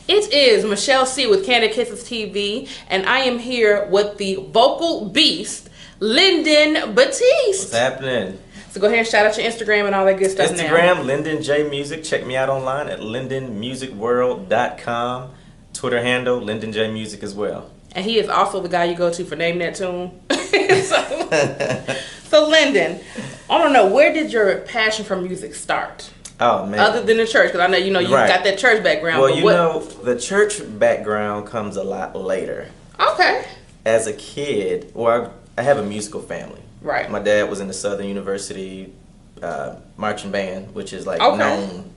It is Michelle C. with Kandid Kisses TV, and I am here with the vocal beast, Lyndon Batiste. What's happening? So go ahead and shout out your Instagram and all that good stuff. Instagram, Lyndon J Music. Check me out online at lyndonmusicworld.com. Twitter handle, Lyndon J Music as well. And he is also the guy you go to for Name That Tune. so Lyndon, I don't know, where did your passion for music start? Oh, man. Other than the church, because I know you got that church background. Well, know, the church background comes a lot later. Okay. As a kid, well, I have a musical family. Right. My dad was in the Southern University marching band, which is like known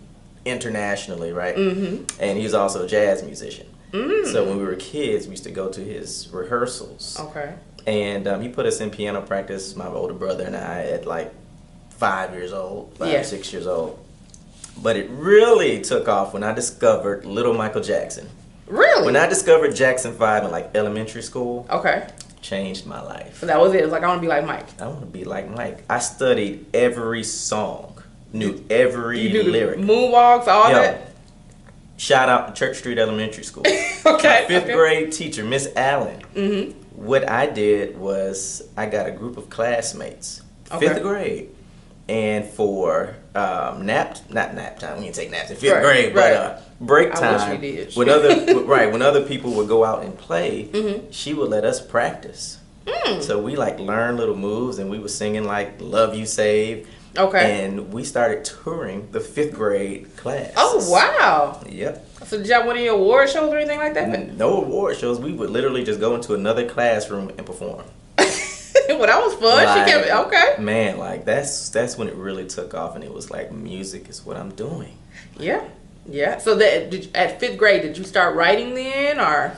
internationally, right? Mm-hmm. And he's also a jazz musician. Mm. So when we were kids, we used to go to his rehearsals. Okay. And he put us in piano practice, my older brother and I, at like 5 years old, 6 years old. But it really took off when I discovered Little Michael Jackson. Really? When I discovered Jackson 5 in like elementary school. Okay. Changed my life. So that was it. It was like, I want to be like Mike. I want to be like Mike. I studied every song, knew every lyric. Moonwalks, all that? Shout out to Church Street Elementary School. Okay. My fifth grade teacher, Miss Allen. Mm-hmm. What I did was I got a group of classmates, fifth grade, and for not nap time. We didn't take naps in fifth grade, but break time. I wish we did. When other people would go out and play, she would let us practice. Mm. So we like learned little moves, and we were singing like "Love You Save." Okay. And we started touring the fifth grade class. Oh, wow. Yep. So did y'all win any award shows or anything like that? No award shows. We would literally just go into another classroom and perform. Well, that was fun. Like, she kept okay. Man, like that's when it really took off, and it was like music is what I'm doing. Yeah. Yeah. So at fifth grade, did you start writing then, or?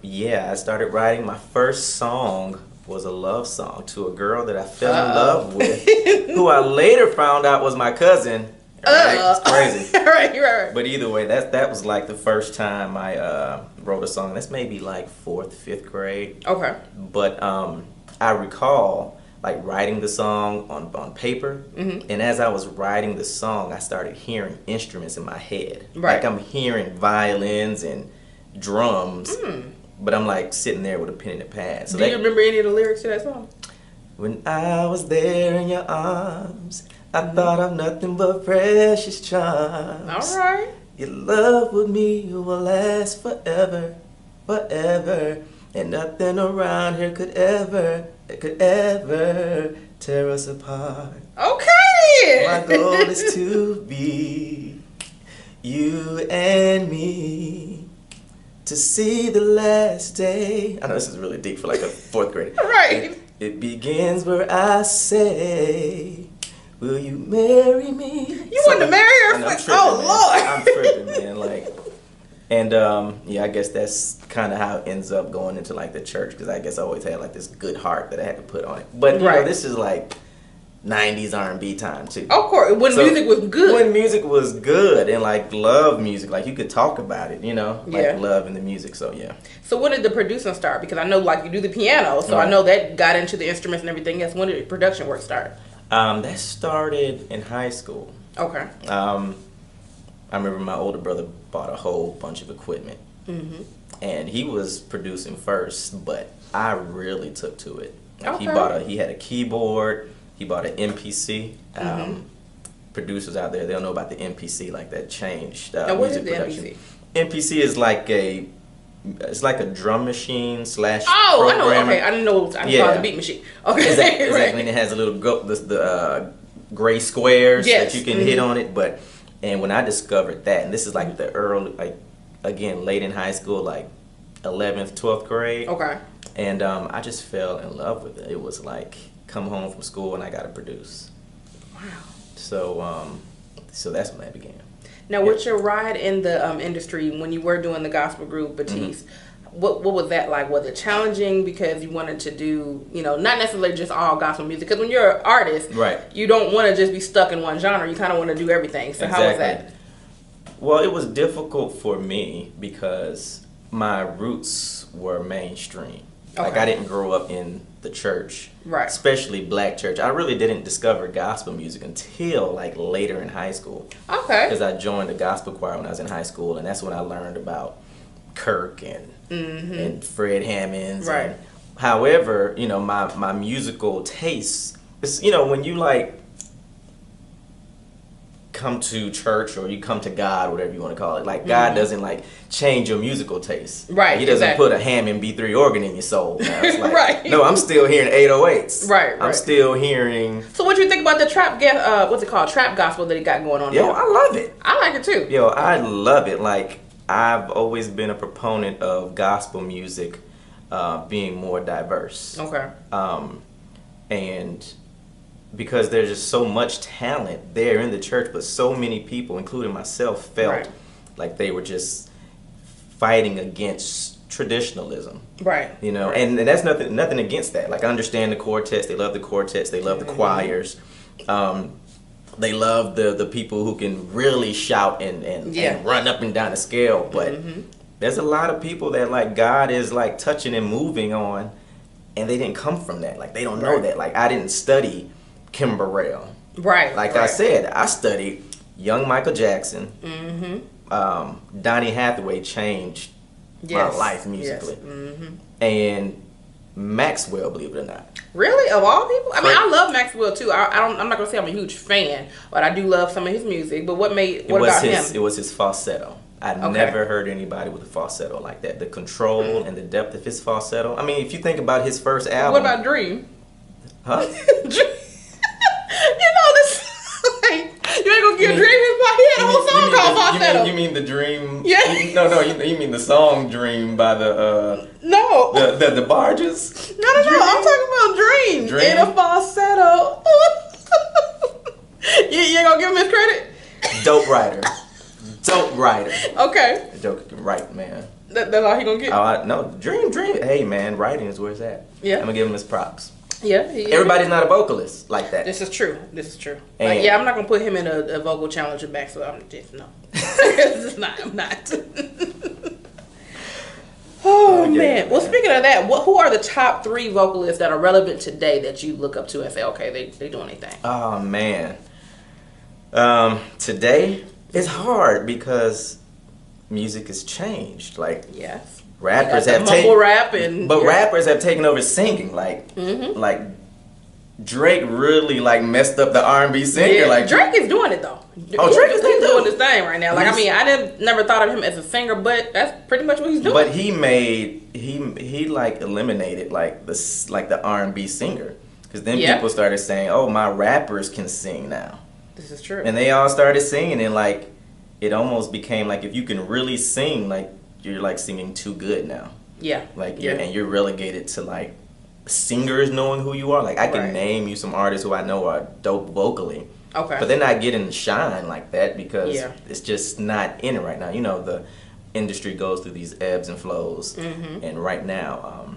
Yeah, I started writing. My first song was a love song to a girl that I fell in love with, who I later found out was my cousin. Right? It's crazy. right. But either way, that was like the first time I wrote a song. That's maybe like 4th, 5th grade. Okay. But I recall like writing the song on paper, and as I was writing the song, I started hearing instruments in my head. Right. Like I'm hearing violins and drums. But I'm like sitting there with a pen and a pad. So do you remember any of the lyrics to that song? When I was there in your arms, I thought of nothing but precious charms. All right. Your love with me will last forever, forever. And nothing around here could ever tear us apart. Okay. My goal is to be you and me. To see the last day. I know this is really deep for like a 4th grader. Right. It begins where I say, will you marry me? You want to marry her? Lord. I'm tripping, man. Like, and yeah, I guess that's kind of how it ends up going into like the church, because I guess I always had like this good heart that I had to put on it. But you know, this is like 90s R&B time too. Of course, music was good. When music was good and like love music, like you could talk about it, you know, like love in the music. So yeah. So when did the producing start? Because I know like you do the piano, so I know that got into the instruments and everything else. When did the production work start? That started in high school. Okay. I remember my older brother bought a whole bunch of equipment, and he was producing first, but I really took to it. Like he had a keyboard. He bought an MPC. Producers out there, they'll know about the MPC, like that changed music production. MPC? MPC is like a drum machine / programmer. Oh, I know. Okay, I didn't know it was. I called it a beat machine. Okay, exactly. And it has a little the gray squares that you can hit on it. And when I discovered that, and this is like the early, like again late in high school, like 11th, 12th grade. Okay. And I just fell in love with it. It was like, come home from school and I got to produce. Wow. So that's when that began. Now, with your ride in the industry, when you were doing the gospel group Batiste, what was that like? Was it challenging because you wanted to do, not necessarily just all gospel music? Because when you're an artist, you don't want to just be stuck in one genre. You kind of want to do everything. So how was that? Well, it was difficult for me because my roots were mainstream. Okay. Like I didn't grow up in the church, right? Especially black church. I really didn't discover gospel music until like later in high school. Okay. Because I joined the gospel choir when I was in high school, and that's when I learned about Kirk and Fred Hammonds. Right. And, however, you know, my musical tastes, it's, you know, when you like come to church or you come to God, whatever you want to call it, like God doesn't like change your musical taste. Right. Like, he doesn't put a Hammond B3 organ in your soul. Now. It's like, right. No, I'm still hearing 808s. Right. I'm still hearing. So what do you think about the trap? What's it called? Trap gospel that he got going on. Yo, now? I love it. I like it too. Yo, I love it. Like I've always been a proponent of gospel music being more diverse. Okay. And because there's just so much talent there in the church, but so many people, including myself, felt like they were just fighting against traditionalism. Right. You know, and that's nothing against that. Like I understand the quartets, they love the quartets, they love the choirs. They love the people who can really shout and run up and down the scale. But there's a lot of people that like God is like touching and moving on, and they didn't come from that. Like they don't know that. Like I didn't study Kim Burrell. Right. Like I said, I studied young Michael Jackson. Donny Hathaway changed my life musically. Yes. And Maxwell, believe it or not. Really? Of all people? I mean, I love Maxwell too. I'm not gonna say I'm a huge fan, but I do love some of his music. But what about him? It was his falsetto. I never heard anybody with a falsetto like that. The control and the depth of his falsetto. I mean, if you think about his first album. What about Dream? Huh? You know this. You ain't gonna give Dream his part. He had a whole song called falsetto. You mean the Dream? Yeah. No. You mean the song Dream by the no the Barges? No. I'm talking about Dream in a falsetto. you ain't gonna give him his credit? Dope writer. Okay. Dope right, man. That's all he gonna get. No, Dream. Hey, man, writing is where it's at. Yeah. I'm gonna give him his props. Yeah. Everybody's not a vocalist like that. This is true. Like, yeah, I'm not gonna put him in a vocal challenge and back, so I'm just no. I'm not. Oh man. Well, speaking of that, who are the top 3 vocalists that are relevant today that you look up to and say, okay, they doing anything? Oh man. Today it's hard because music has changed. Like yes. Rappers have rappers have taken over singing. Like Drake really like messed up the R&B singer. Yeah. Like Drake is doing it though. Drake is doing his thing right now. Like I mean, I never thought of him as a singer, but that's pretty much what he's doing. But he like eliminated like the R&B singer, because then people started saying, "Oh, my rappers can sing now." This is true. And they all started singing, and like it almost became like if you can really sing, like you're like singing too good now. Yeah. Like you're relegated to like singers knowing who you are. Like I can name you some artists who I know are dope vocally. Okay. But they're not getting shine like that because it's just not in it right now. You know, the industry goes through these ebbs and flows. And right now,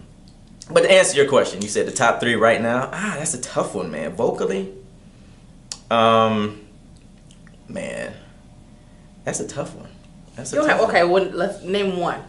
but to answer your question, you said the top 3 right now. That's a tough one, man. Vocally, man, that's a tough one. Okay, well, let's name one.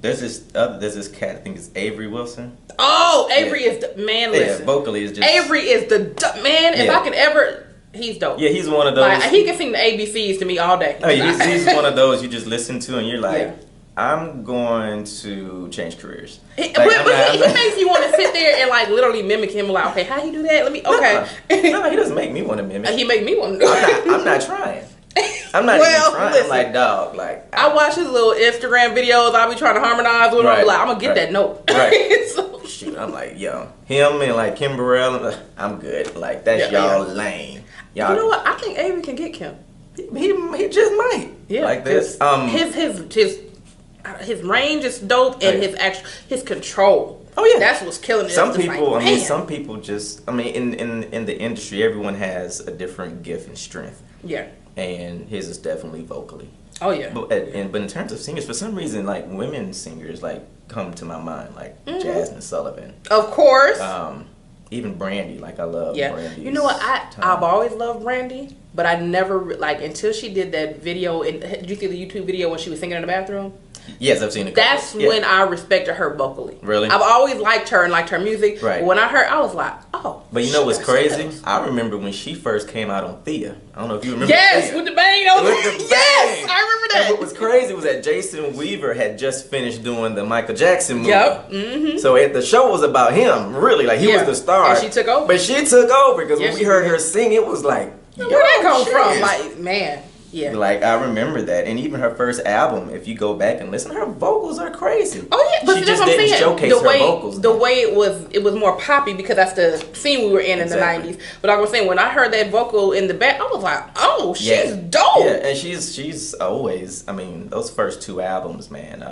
There's this cat, I think it's Avery Wilson. Oh, Avery is the man. Listen, vocally is just Avery is the man. If I could ever, he's dope. Yeah, he's one of those. Like, he can sing the ABCs to me all day. He's one of those you just listen to and you're like, I'm going to change careers. But he makes you want to sit there and like literally mimic him. Like, okay, how you do that? Let me. Okay. No, he doesn't make me want to mimic. He make me want to do it. I'm not trying. I'm not even trying. Listen, like, dog, like I watch his little Instagram videos. I'll be trying to harmonize with him. I'm like, I'm gonna get that note. Right. So, shoot, I'm like, yo, him and like Kim Burrell, I'm good. Like that's y'all lame. Y'all. You know what? I think Avery can get Kim. He just might. Yeah. Like this. His range is dope, and his control. Oh yeah, that's what's killing it. Some people just. I mean, in the industry, everyone has a different gift and strength. Yeah. And his is definitely vocally. Oh yeah. But in terms of singers, for some reason, like women singers, like come to my mind, like Jasmine Sullivan. Of course. Even Brandy, like I love. Brandy. You know what? I've always loved Brandy, but I never like until she did that video. Did you see the YouTube video when she was singing in the bathroom? Yes, I've seen a couple. That's when I respected her vocally. Really? I've always liked her and liked her music. Right. But when I heard, I was like, oh. But you know what's crazy? I remember when she first came out on Thea. I don't know if you remember. Yes, Thea. with the bang on With the bang. Yes, I remember that. And what was crazy was that Jason Weaver had just finished doing the Michael Jackson movie. Yep. Mm-hmm. So the show was about him, really. Like, he was the star. And she took over. But she took over because when we heard her sing, it was like, where'd that come from? Like, man. Yeah. Like, I remember that. And even her first album, if you go back and listen, her vocals are crazy. Oh, yeah. But she just didn't showcase her vocals. The way it was more poppy because that's the scene we were in the 90s. But like I was saying, when I heard that vocal in the back, I was like, oh, she's dope. Yeah, and she's always, I mean, those first two albums, man.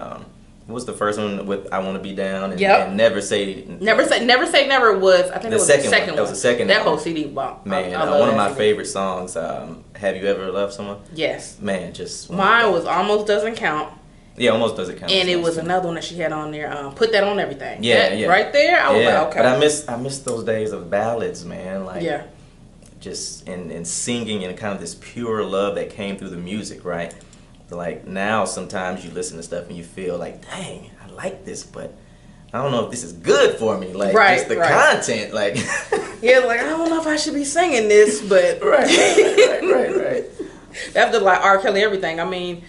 What was the first one with I Want to Be Down and Never Say Never Say Never was, I think it was the second one. That was the second That album. whole CD bomb. Man, one of my favorite songs, Have You Ever Loved Someone? Yes. Man, just... Mine was Almost Doesn't Count. Yeah, Almost Doesn't Count. And it was another one that she had on there, Put That On Everything. Yeah. Right there, I was like, okay. But I miss those days of ballads, man. Like, just in singing and kind of this pure love that came through the music, right? Like, now sometimes you listen to stuff and you feel like, dang, I like this, but I don't know if this is good for me. Like, just the content, like... Yeah, like, I don't know if I should be singing this, but... Right. After, like, R. Kelly, everything, I mean,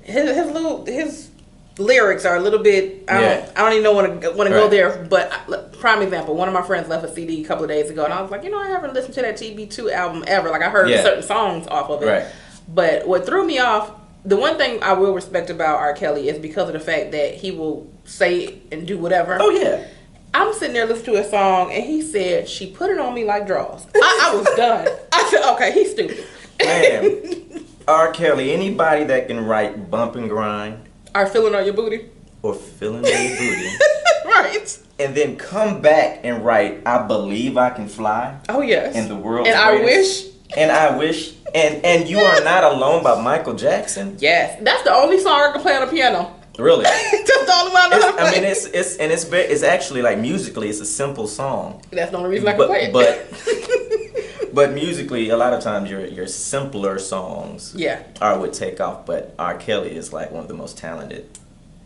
his lyrics are a little bit... I don't even know want to go there, but prime example, one of my friends left a CD a couple of days ago, and I was like, I haven't listened to that TB2 album ever. Like, I heard certain songs off of it. Right. But what threw me off... The one thing I will respect about R. Kelly is because of the fact that he will say and do whatever. Oh, yeah. I'm sitting there listening to a song, and he said, she put it on me like draws. I was done. I said, okay, he's stupid. Man, R. Kelly, anybody that can write Bump and Grind. Or Feeling on Your Booty. Or Feeling on Your Booty. Right. And then come back and write I Believe I Can Fly. Oh, yes. And the world's And greatest. I Wish. And I Wish. And You Are Not Alone by Michael Jackson. Yes, that's the only song I can play on the piano. Really? That's the only one I know how to play. I mean, it's actually like musically, it's a simple song. That's the only reason I can play it. But musically, a lot of times your simpler songs are what take off. But R. Kelly is like one of the most talented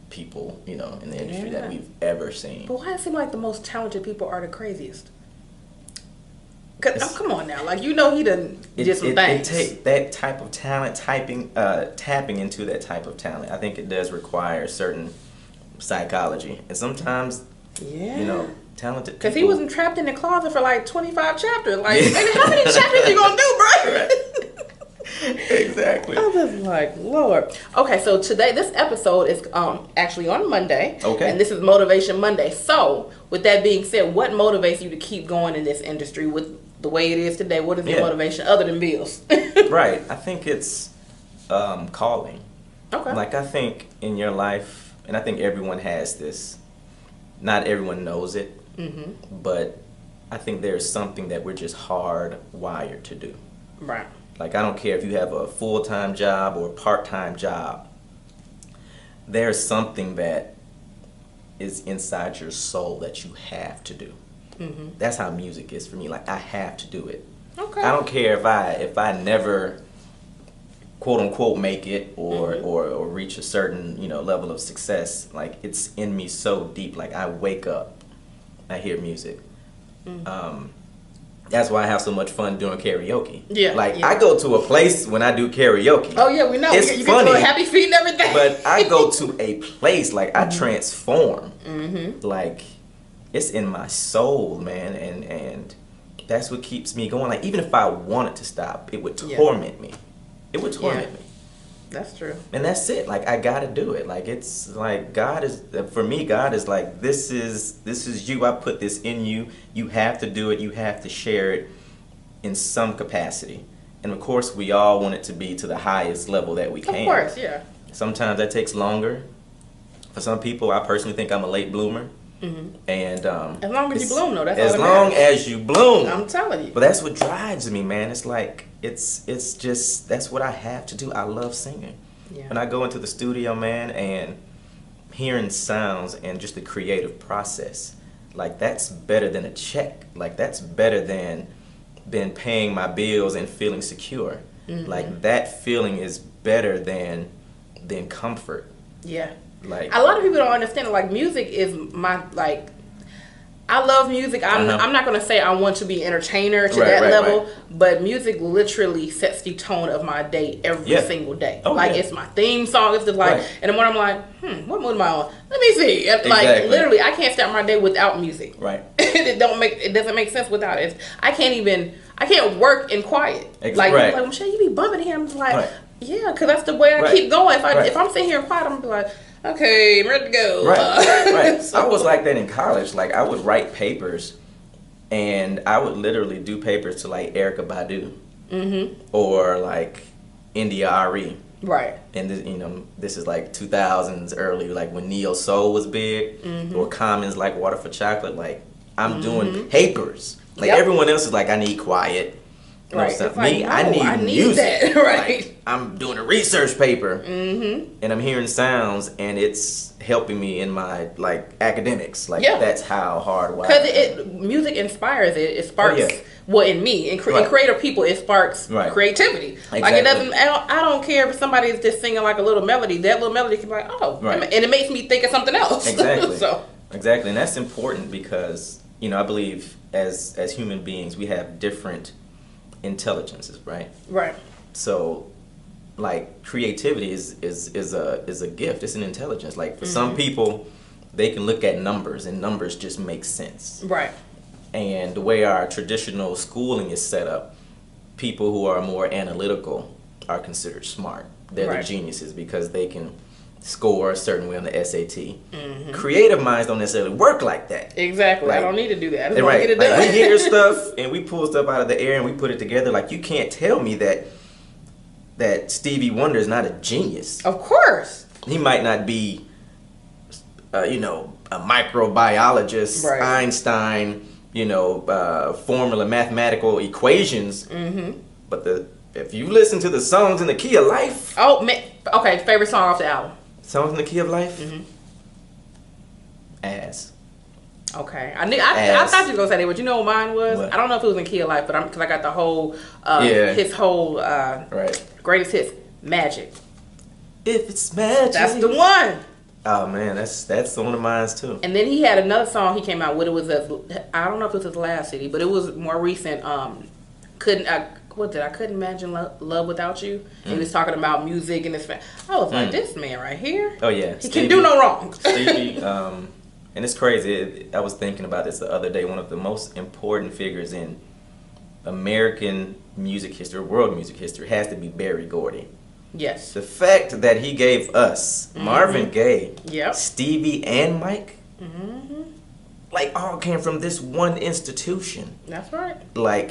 people, in the industry that we've ever seen. But why does it seem like the most talented people are the craziest? Cause, come on now, like he done did some things. It takes that type of talent, tapping into that type of talent. I think it does require certain psychology, and sometimes, talented. Because he wasn't trapped in the closet for like 25 chapters. Like, how many chapters you gonna do, bro? Right. Exactly. I was like, Lord. Okay, so today this episode is actually on Monday. Okay. And this is Motivation Monday. So, with that being said, what motivates you to keep going in this industry with the way it is today? What is your motivation other than bills? Right. I think it's calling. Okay. Like, I think in your life, and I think everyone has this, not everyone knows it, but I think there's something that we're just hardwired to do. Right. Like, I don't care if you have a full-time job or a part-time job. There's something that is inside your soul that you have to do. That's how music is for me. Like, I have to do it. Okay. I don't care if I never, quote unquote, make it or reach a certain level of success. Like, it's in me so deep. Like, I wake up, I hear music. That's why I have so much fun doing karaoke. Yeah. Like, I go to a place when I do karaoke. Oh, yeah, we know. It's you funny. Get to a happy feet and everything. But I go to a place, like, I transform. Like, it's in my soul, man. And that's what keeps me going. Like, even if I wanted to stop, it would torment me. It would torment me. That's true. And that's it. Like, I gotta do it. Like, it's like God is, for me, God is like, this is you. I put this in you. You have to do it. You have to share it in some capacity. And of course, we all want it to be to the highest level that we can. Of course, yeah. Sometimes that takes longer. For some people, I personally think I'm a late bloomer. And as long as you bloom, though, that's as all that long matters. as you bloom. I'm telling you. But that's what drives me, man. It's like it's just that's what I have to do. I love singing. Yeah. When I go into the studio, man, and hearing sounds and just the creative process, like, that's better than a check. Like, that's better than paying my bills and feeling secure. Like, that feeling is better than comfort. Yeah. Like a lot of people don't understand it. Like music is my like. I love music. I'm not gonna say I want to be an entertainer to that level, but music literally sets the tone of my day every single day. Oh, like it's my theme song. It's just like, and the morning I'm like, what mood am I on? Let me see. Like literally, I can't start my day without music. Right. It doesn't make sense without it. I can't work in quiet. Like people like, Michelle, you be bumping here. I'm just like, yeah, because that's the way I keep going. If I'm sitting here in quiet, I'm gonna be like, okay, I'm ready to go. Right. So I was like that in college. Like I would write papers, and I would literally do papers to like Erykah Badu, or like India Ari. Right. And this, this is like 2000s early, like when neo soul was big, or Common's like Water for Chocolate. Like I'm doing papers. Like everyone else is like, I need quiet. Right. Like, me, no, I need music. That. Right. Like, I'm doing a research paper, and I'm hearing sounds, and it's helping me in my like academics. Like that's how hard. Because music inspires it. It sparks in me. In creative people, it sparks creativity. Exactly. Like it doesn't. I don't care if somebody is just singing like a little melody. That little melody can be like, and it makes me think of something else. Exactly. Exactly, and that's important because I believe as human beings we have different intelligences, right? Right. So, like creativity is a gift. It's an intelligence. Like for some people, they can look at numbers and numbers just make sense. Right. And the way our traditional schooling is set up, people who are more analytical are considered smart. They're the geniuses because they can score a certain way on the SAT. Creative minds don't necessarily work like that. Exactly. Like, I don't need to do that. I just want to get it done. Like, we hear stuff and we pull stuff out of the air and we put it together. Like you can't tell me that Stevie Wonder is not a genius. Of course. He might not be, a microbiologist, Einstein, formula mathematical equations. But if you listen to the songs in the key of life. Oh man. Okay. Favorite song off the album. Songs in the Key of Life? Ass. Okay. I thought you were going to say that, but you know what mine was? What? I don't know if it was in Key of Life, but because I got the whole, his whole greatest hits, Magic. If it's magic. That's the one. Oh man, that's one of mine too. And then he had another song he came out with. It was I don't know if it was his last CD, but it was more recent. I couldn't imagine love without you. And he was talking about music and his I was like, this man right here. Oh yeah, he can do no wrong. Stevie, and it's crazy. I was thinking about this the other day. One of the most important figures in American music history, world music history, has to be Berry Gordy. Yes. The fact that he gave us Marvin Gaye, Stevie, and Mike, like all came from this one institution. That's right. Like.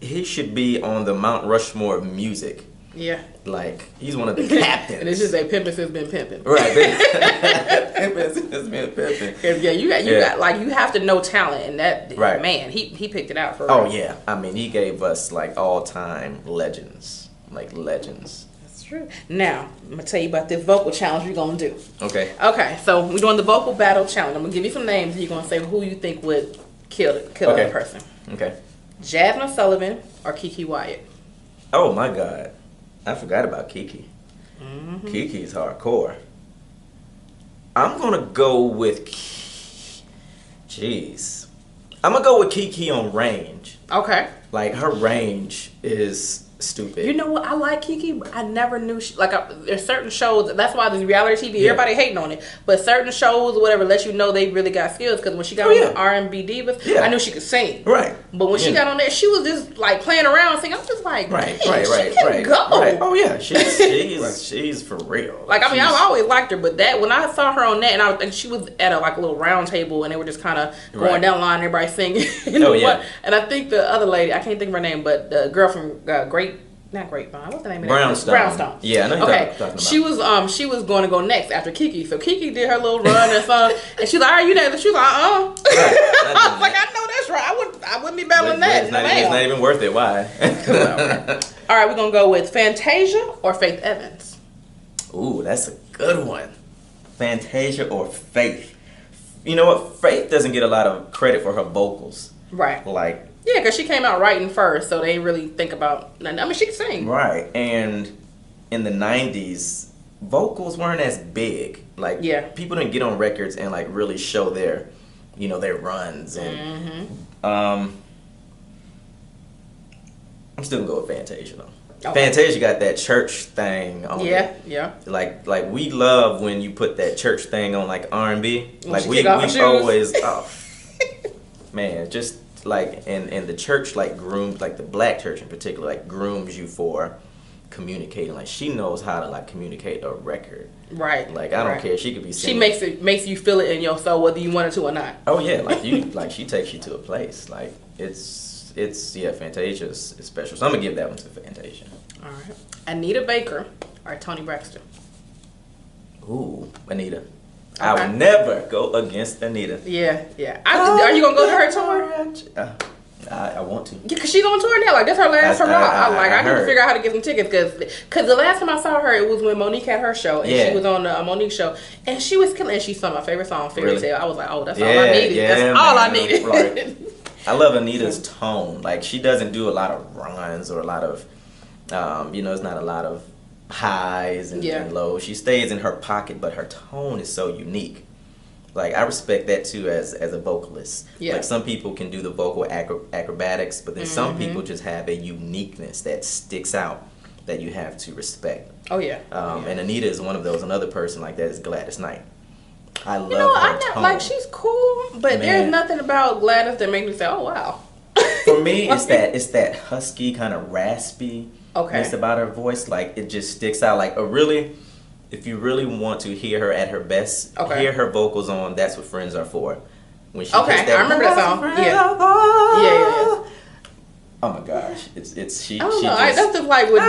He should be on the Mount Rushmore of music. Yeah. Like, he's one of the captains. And it's just that pimpin' has been pimpin'. Right. Pimpin' has been pimpin'. Yeah, you got like, you have to know talent. And that, man, he picked it out for us. Oh, yeah. I mean, he gave us, like, all-time legends. Like, legends. That's true. Now, I'm going to tell you about this vocal challenge we're going to do. Okay. Okay, so we're doing the vocal battle challenge. I'm going to give you some names, and you're going to say who you think would kill a person. Okay. Jasmine Sullivan or Kiki Wyatt? Oh my God, I forgot about Kiki. Kiki's hardcore. I'm gonna go with. I'm gonna go with Kiki on range. Okay. Like her range is stupid. You know what? I like Kiki, but I never knew there's certain shows. That's why there's reality TV. Everybody hating on it, but certain shows or whatever let you know they really got skills. Because when she got on R&B Divas, I knew she could sing. Right. But when she got on there, she was just like playing around and singing. I'm just like, right. She can go. Right. Oh yeah, she's for real. Like I mean, I've always liked her, but that when I saw her on that, and I think she was at a little round table, and they were just kind of going down the line, everybody singing. And I think the other lady, I can't think of her name, but the girl from not Grapevine. What's the name of that? Brownstone. Yeah, I know you're talking about. She was going to go next after Kiki. So Kiki did her little run and song, and she's like, "Are you next?" She was like, I was like, "I know that's right. I wouldn't be battling that." It's not even worth it. Why? All right, we're gonna go with Fantasia or Faith Evans. Ooh, that's a good one. Fantasia or Faith. You know what? Faith doesn't get a lot of credit for her vocals. Right. Like. Yeah, because she came out writing first, so they didn't really think about. I mean, she can sing. Right, and in the 90s, vocals weren't as big. Like, people didn't get on records and like really show their, their runs. And I'm still gonna go with Fantasia though. Okay. Fantasia got that church thing on it. Yeah. Like we love when you put that church thing on like R&B. Like we always, man, just like and the church like grooms, like the black church in particular, like grooms you for communicating. Like she knows how to like communicate a record. Right. Like I don't care. She could be singing. She makes you feel it in your soul whether you want it to or not. Oh yeah, like she takes you to a place. Like it's Fantasia is special. So I'm gonna give that one to Fantasia. All right. Anita Baker or Toni Braxton? Ooh, Anita. Okay. I would never go against Anita. Yeah. Are you gonna go to her tour? I want to. Yeah, because she's on tour now. Like, that's her last hurrah. I need to figure out how to get some tickets. Because the last time I saw her, it was when Monique had her show. And she was on the Monique show. And she was killing. And she sung my favorite song, Fairy Tale. I was like, oh, that's all I needed. That's all I needed. Right. I love Anita's tone. Like, she doesn't do a lot of runs or a lot of, it's not a lot of highs and lows. She stays in her pocket, but her tone is so unique. Like, I respect that too as a vocalist. Yeah. Like, some people can do the vocal acrobatics, but then some people just have a uniqueness that sticks out that you have to respect. Oh, yeah. And Anita is one of those. Another person like that is Gladys Knight. I love her tone. Like, she's cool, but there's nothing about Gladys that makes me say, oh, wow. For me, it's that husky, kind of raspy about her voice. Like, it just sticks out. Like, if you really want to hear her at her best, hear her vocals on That's What Friends Are For. When she hits that, I remember that song. Yeah. Oh my gosh, it's she. I don't know. That's just like with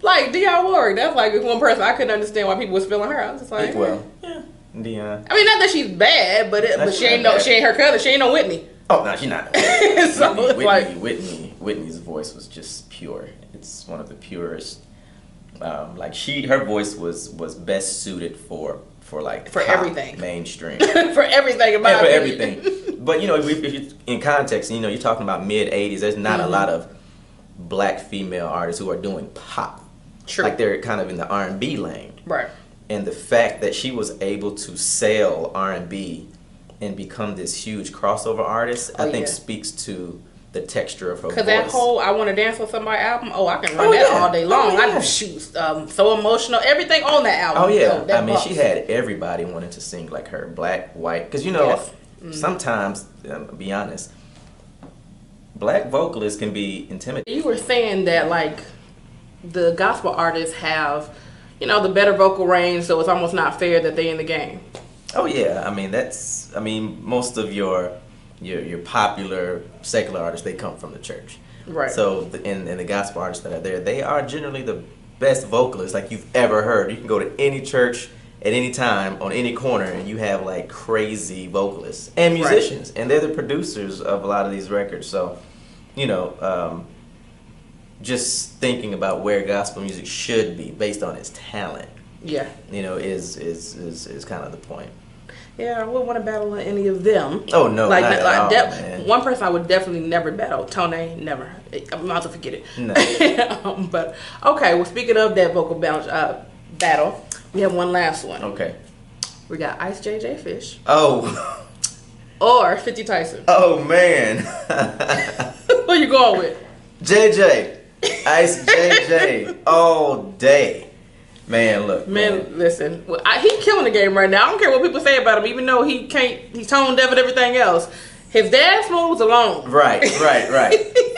like Dionne Warwick. That's like one person I couldn't understand why people was feeling her. I was just like, Dionne. I mean, not that she's bad, but she ain't her color. She ain't no Whitney. Oh no, she's not. So Whitney's voice was just pure. It's one of the purest. Her voice was best suited for everything, mainstream, for everything about everything. But if you in context, you're talking about mid '80s. There's not a lot of black female artists who are doing pop. True. Like they're kind of in the R&B lane. Right. And the fact that she was able to sell R&B and become this huge crossover artist, I think speaks to the texture of her voice. Because that whole I Want to Dance with Somebody album, I can run that all day long. I shoot, So Emotional, everything on that album. Oh yeah, she had everybody wanting to sing like her, black, white. Because sometimes, be honest, black vocalists can be intimidating. You were saying that like the gospel artists have, the better vocal range, so it's almost not fair that they're in the game. Oh yeah, most of your popular secular artists, they come from the church. Right. So and the gospel artists that are there, they are generally the best vocalists like you've ever heard. You can go to any church at any time on any corner and you have like crazy vocalists and musicians, and they're the producers of a lot of these records. So, just thinking about where gospel music should be based on its talent. Yeah. Is kind of the point. Yeah, I wouldn't want to battle any of them. Oh no, not at all, man. One person I would definitely never battle, Tony, never. I'm about to forget it. No. But okay, well, speaking of that vocal battle, we have one last one. Okay. We got Ice JJ Fish. Oh. Or 50 Tyson. Oh man. Who you going with? JJ. Ice JJ all day. Man, look. Man, listen. He's killing the game right now. I don't care what people say about him, even though he's tone deaf and everything else. His dance moves alone. Right.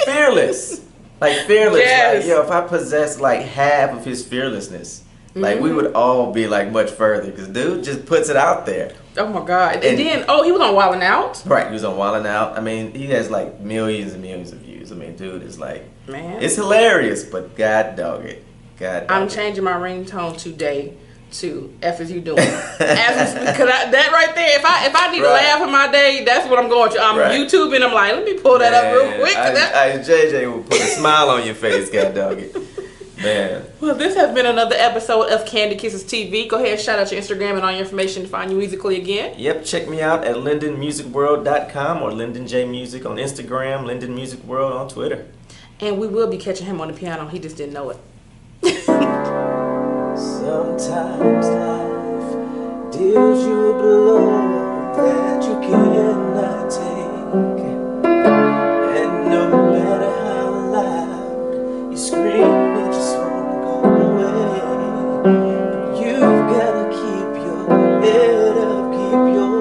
Fearless. Like, fearless. Yes. Like, if I possessed, like, half of his fearlessness, like, we would all be, like, much further. Because dude just puts it out there. Oh, my God. And then, he was on Wildin' Out. Right, he was on Wildin' Out. He has, like, millions and millions of views. Dude is, like, man, it's hilarious, but God dog it. I'm changing my ringtone today to F is you doing. Because that right there, if I need to laugh in my day, that's what I'm going to. I'm YouTubing. I'm like, let me pull that up real quick. JJ will put a smile on your face, God dog it. Man. Well, this has been another episode of Candy Kisses TV. Go ahead and shout out your Instagram and all your information to find you musically again. Yep, check me out at LyndonMusicWorld.com or Lyndon J Music on Instagram, Lyndon Music World on Twitter. And we will be catching him on the piano. He just didn't know it. Sometimes life deals you a blow that you cannot take, and no matter how loud you scream, it just won't go away. But you've gotta keep your head up, keep your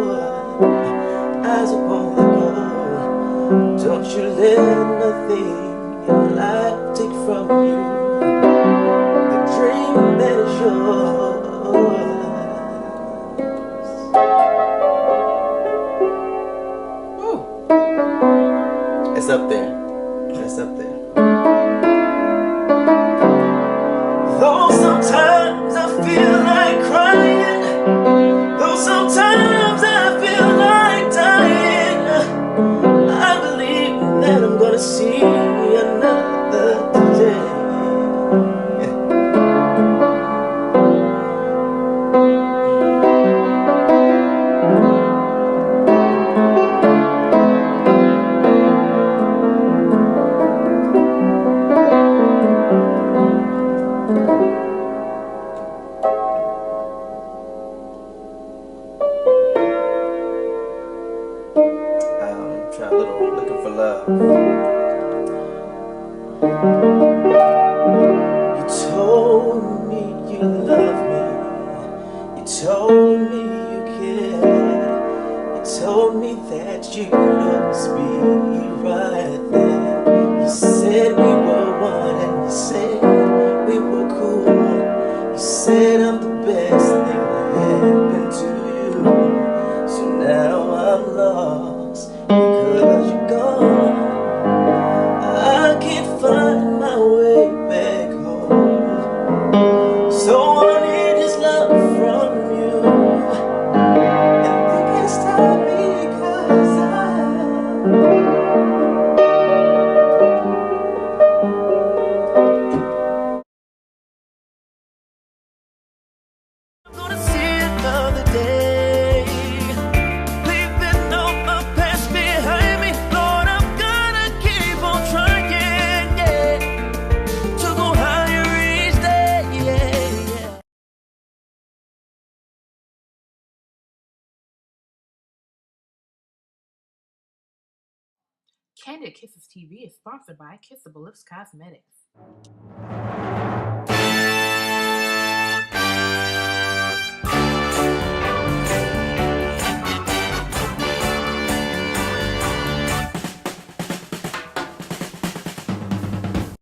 eyes upon the goal. Don't you let nothing in life take from you the dream that is yours. Woo. It's up there. It's up there. Though sometimes I feel like crying, though sometimes I feel like dying, I believe that I'm gonna see another day. Try a little looking for love. You told me you loved me. You told me you cared. You told me that you'd always be right there. You said we were one, and you said we were cool. You said I'm the best thing that happened to you. So now I'm lost because you're gone. I can't find my way back home. So I need this love from you. And they can't stop me 'cause I'm gonna see another day. Leaving all my past behind me. Lord, I'm gonna keep on trying, yeah, to go higher each day, yeah. Kandid Kisses TV is sponsored by Kissable Lips Cosmetics.